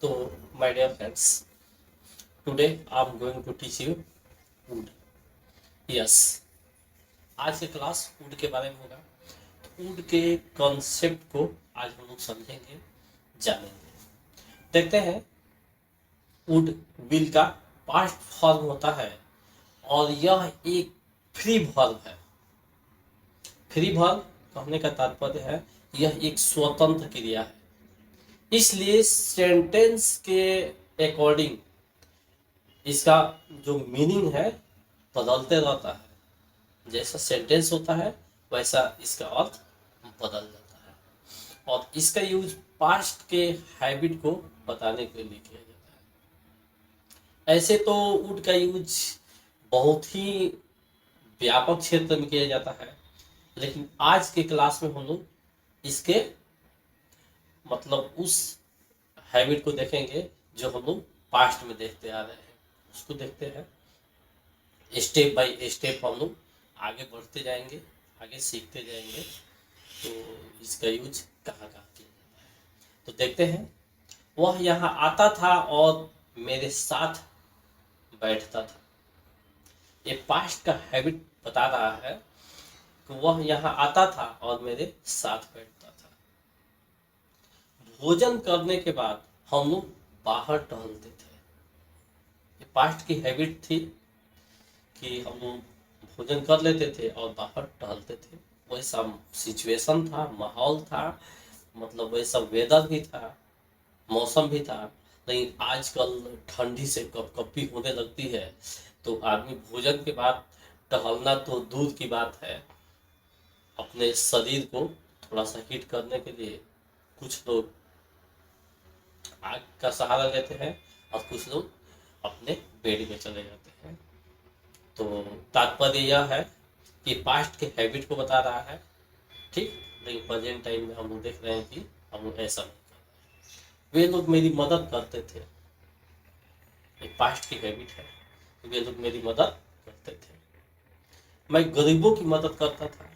तो my dear friends, today I'm going to teach you wood. Yes, आज की class would के बारे में होगा। तो वुड के कॉन्सेप्ट को आज हम लोग समझेंगे, जानेंगे। देखते हैं, वुड विल का पास्ट फॉर्म होता है और यह एक फ्री वर्ब है। फ्री वर्ब कहने का तात्पर्य है यह एक स्वतंत्र क्रिया है, इसलिए सेंटेंस के अकॉर्डिंग इसका जो मीनिंग है बदलते रहता है। जैसा सेंटेंस होता है वैसा इसका अर्थ बदल जाता है और इसका यूज पास्ट के हैबिट को बताने के लिए किया जाता है। ऐसे तो वुड का यूज बहुत ही व्यापक क्षेत्र में किया जाता है, लेकिन आज के क्लास में हम लोग इसके मतलब उस हैबिट को देखेंगे जो हम लोग पास्ट में देखते आ रहे हैं, उसको देखते हैं। स्टेप बाय स्टेप हम लोग आगे बढ़ते जाएंगे, आगे सीखते जाएंगे। तो इसका यूज कहाँ कहाँ किया जाता है तो देखते हैं। वह यहाँ आता था और मेरे साथ बैठता था। ये पास्ट का हैबिट बता रहा है कि वह यहाँ आता था और मेरे साथ बैठता था। भोजन करने के बाद हम लोग बाहर टहलते थे। ये पास्ट की हैबिट थी कि हम लोग भोजन कर लेते थे और बाहर टहलते थे। वैसा सिचुएशन था, माहौल था, मतलब वैसा वेदर भी था, मौसम भी था। लेकिन आजकल ठंडी से कपकपी होने लगती है, तो आदमी भोजन के बाद टहलना तो दूर की बात है, अपने शरीर को थोड़ा सा हीट करने के लिए कुछ लोग आग का सहारा लेते हैं और कुछ लोग अपने बेड में चले जाते हैं। तो तात्पर्य यह है कि पास्ट के हैबिट को बता रहा है, ठीक। लेकिन प्रेजेंट टाइम में हम लोग देख रहे हैं कि हम लोग ऐसा नहीं कर रहे। वे लोग मेरी मदद करते थे। ये पास्ट की हैबिट है, वे लोग मेरी मदद करते थे। मैं गरीबों की मदद करता था,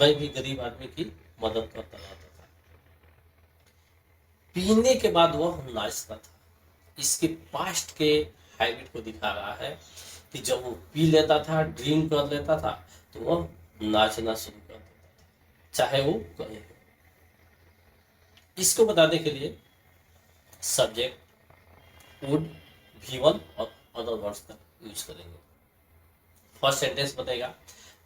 मैं भी गरीब आदमी की मदद करता रहता था। पीने के बाद वह नाचता था। इसके पास्ट के हैबिट को दिखा रहा है कि जब वो पी लेता था, ड्रिंक कर लेता था, तो वह नाचना शुरू कर देता था, चाहे वो कहीं हो। इसको बताने के लिए सब्जेक्ट वुड, V1 और अदर वर्ड्स का यूज करेंगे। फर्स्ट सेंटेंस बनेगा,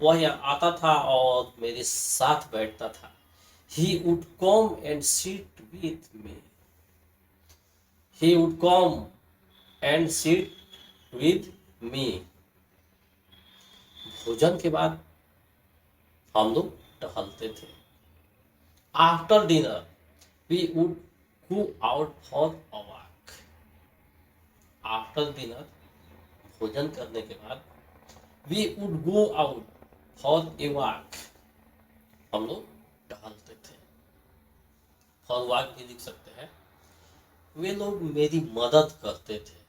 वह यहाँ आता था और मेरे साथ बैठता था। He would come and sit with me. He would come and sit with me. भोजन के बाद हम लोग टहलते थे। After dinner we would go out for a walk. After dinner भोजन करने के बाद we would go out for a walk, हम लोग टहलते थे। फॉर वॉक भी लिख सकते हैं। वे लोग मेरी मदद करते थे।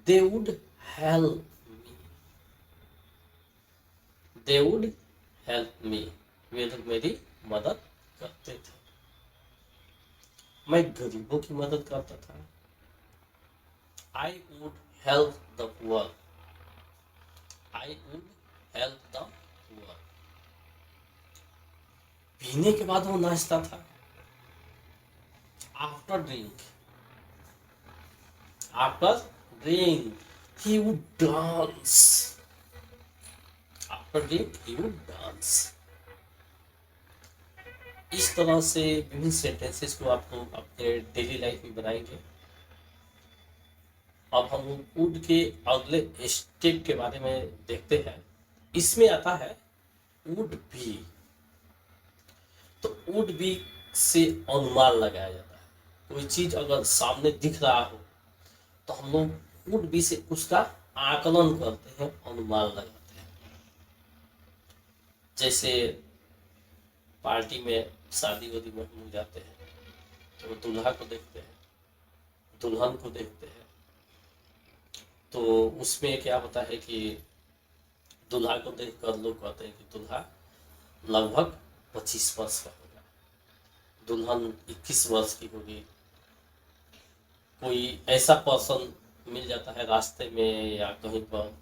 They would help me. They would help me, वे लोग मेरी मदद करते थे। मैं गरीबों की मदद करता था। I would help the poor. I would help the poor. पीने के बाद वो नाचता था। After drink, after drink he would dance. After drink he would dance. इस तरह से विभिन्न सेंटेंसेस को आप लोग अपने डेली लाइफ में बनाएंगे। अब हम लोग वुड के अगले स्टेप के बारे में देखते हैं। इसमें आता है वुड बी। तो वुड बी से अनुमान लगाया जाता है। कोई चीज अगर सामने दिख रहा हो तो हम लोग वुड बी से उसका आकलन करते हैं, अनुमान लगाते हैं। जैसे पार्टी में, शादी वादी में हम लोग जाते हैं तो दूल्हा को देखते हैं, दुल्हन को देखते हैं। तो उसमें क्या होता है कि दूल्हा को देख कर लोग कहते हैं कि दूल्हा लगभग 25 वर्ष का होगा, दुल्हन 21 वर्ष की होगी, कोई ऐसा पर्सन मिल जाता है रास्ते में या कहीं पर,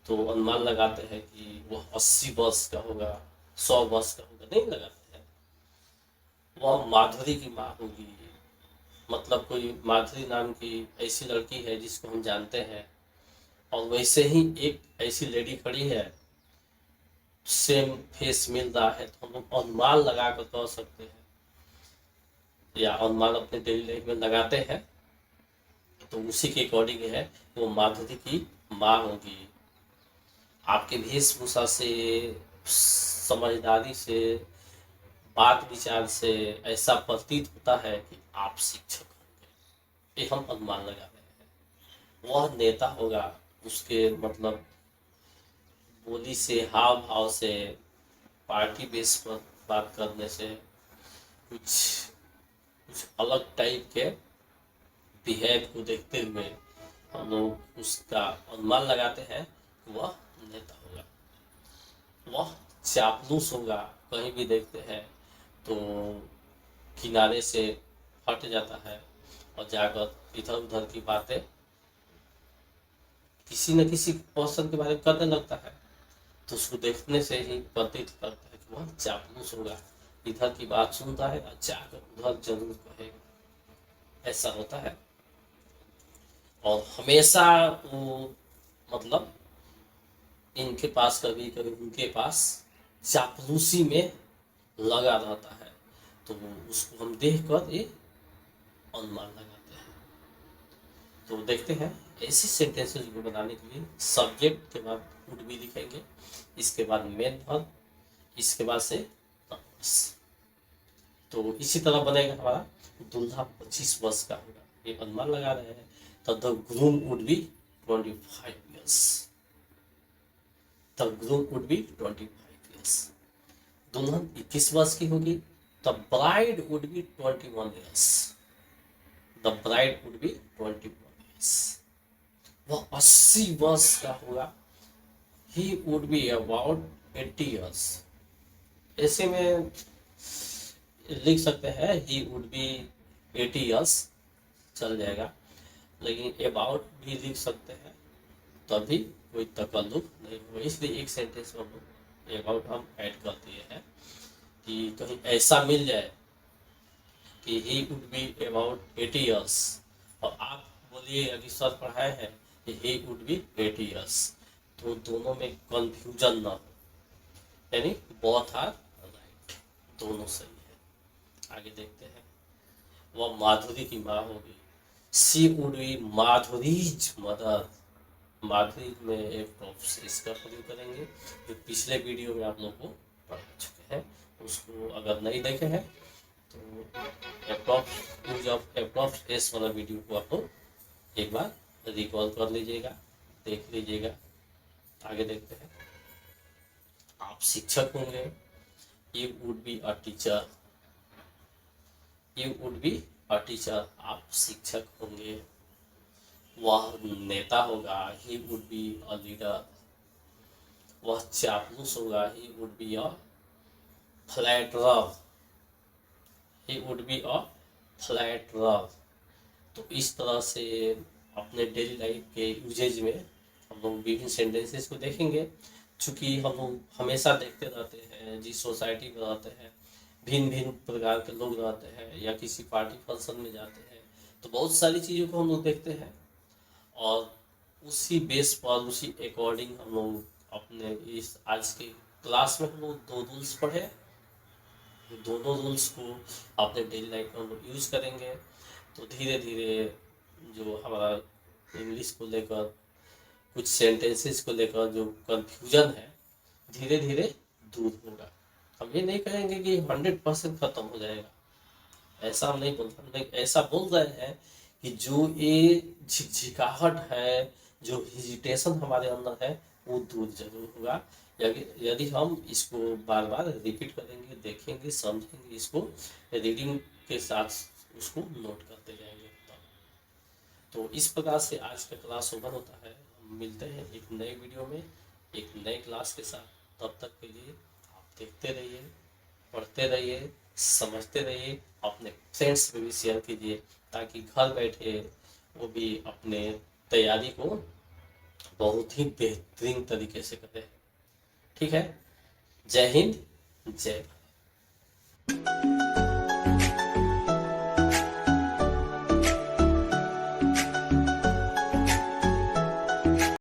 तो अनुमान लगाते हैं कि वह 80 वर्ष का होगा, 100 वर्ष का होगा, नहीं लगाते हैं। वह माधुरी की माँ होगी, मतलब कोई माधुरी नाम की ऐसी लड़की है जिसको हम जानते हैं, और वैसे ही एक ऐसी लेडी खड़ी है, सेम फेस मिल रहा है, तो हम लोग अनुमान लगा कर कह सकते हैं, या अनुमान अपने डेली लाइफ में लगाते हैं, तो उसी के अकॉर्डिंग है वो माधुरी की माँ होगी। आपके वेशभूषा से, समझदारी से, बात विचार से ऐसा प्रतीत होता है कि आप शिक्षक होंगे, ये हम अनुमान लगा रहे हैं। वह नेता होगा, उसके मतलब बोली से, हाव भाव से, पार्टी बेस पर बात करने से, कुछ कुछ अलग टाइप के बिहेव को देखते हुए हम लोग उसका अनुमान लगाते हैं कि वह नेता होगा। वह चापलूस होगा, कहीं भी देखते हैं तो किनारे से हट जाता है और जाकर इधर उधर की बातें किसी न किसी पर्सन के बारे में करने लगता है, तो उसको देखने से ही प्रतीत करता है कि वह चापलूस होगा, इधर की बात सुनता है और जाकर उधर जरूर कहेगा, ऐसा होता है। और हमेशा वो मतलब इनके पास, कभी कभी उनके पास चापलूसी में लगा रहता है, तो उसको हम देख कर ये अनुमान लगाते हैं। तो देखते हैं ऐसी सेंटेंसेस को बनाने के लिए सब्जेक्ट के बाद वुड बी लिखेंगे, इसके बाद मेन वर्ब, इसके बाद से पर्पस। तो इसी तरह बनेगा हमारा दूल्हा 25 वर्ष का होगा, ये अनुमान लगा रहे हैं। तो the groom would be 25 years, the groom would be 25 years। दुल्हन 21 वर्ष की होगी, the bride would be 21 years, the bride would be 21 years। वह 80 वर्ष का होगा, he would be about 80 years। ऐसे में लिख सकते हैं ही वुड बी 80 years, चल जाएगा, लेकिन अबाउट भी लिख सकते हैं, तभी कोई तकल्लुफ नहीं होगा। इसलिए एक सेंटेंस में हम अबाउट हम ऐड कर दिए हैं कि कहीं ऐसा मिल जाए कि he would be about 80 years, और आप बोलिए अभी सर पढ़ाए हैं कि ही वुड बी 80 years, तो दोनों में कंफ्यूजन ना हो, यानी बोथ आर राइट, दोनों सही है। आगे देखते हैं, वह माधुरी की माँ होगी, सी वुड बी माधुरीज मदर। माधुरी में एक ऑफ इसका प्रयोग करेंगे, जो पिछले वीडियो में आप लोग को पढ़ चुके हैं, उसको अगर नहीं देखे हैं तो यूज ऑफ एप्रॉक्स एस वाला वीडियो को आप लोग एक बार रिकॉल कर लीजिएगा, देख लीजिएगा। आगे देखते हैं, आप शिक्षक होंगे, you would be a teacher, you would be a teacher, आप शिक्षक होंगे। वह नेता होगा, he would be a leader. वह चापलूस होगा, he would be a flatterer, he would be a flatterer. तो इस तरह से अपने डेली लाइफ के यूजेज में हम लोग विभिन्न सेंटेंसेस को देखेंगे। चूँकि हम लोग हमेशा देखते रहते हैं, जिस सोसाइटी में रहते हैं भिन्न भिन्न प्रकार के लोग रहते हैं, या किसी पार्टी फंक्शन में जाते हैं, तो बहुत सारी चीज़ों को हम लोग देखते हैं, और उसी बेस पर, उसी अकॉर्डिंग हम लोग अपने इस आज के क्लास में हम लोग 2 रूल्स पढ़े, दोनों रूल्स को अपने डेली लाइफ में हम लोग यूज करेंगे। तो धीरे धीरे जो हमारा इंग्लिश को लेकर, कुछ सेंटेंसेस को लेकर जो कंफ्यूजन है, धीरे धीरे दूर होगा। हम ये नहीं कहेंगे कि 100% खत्म हो जाएगा, ऐसा हम नहीं बोलते, हम ऐसा बोल रहे हैं कि जो ये झिकझिकाहट है, जो हेजिटेशन हमारे अंदर है, वो दूर जरूर होगा यदि हम इसको बार बार रिपीट करेंगे, देखेंगे, समझेंगे, इसको रीडिंग के साथ उसको नोट करते जाएंगे। तो इस प्रकार से आज का क्लास ओवर होता है। हम मिलते हैं एक नए वीडियो में, एक नए क्लास के साथ। तब तक के लिए आप देखते रहिए, पढ़ते रहिए, समझते रहिए, अपने फ्रेंड्स में भी शेयर कीजिए, ताकि घर बैठे वो भी अपने तैयारी को बहुत ही बेहतरीन तरीके से करें। ठीक है, जय हिंद, जय भारत।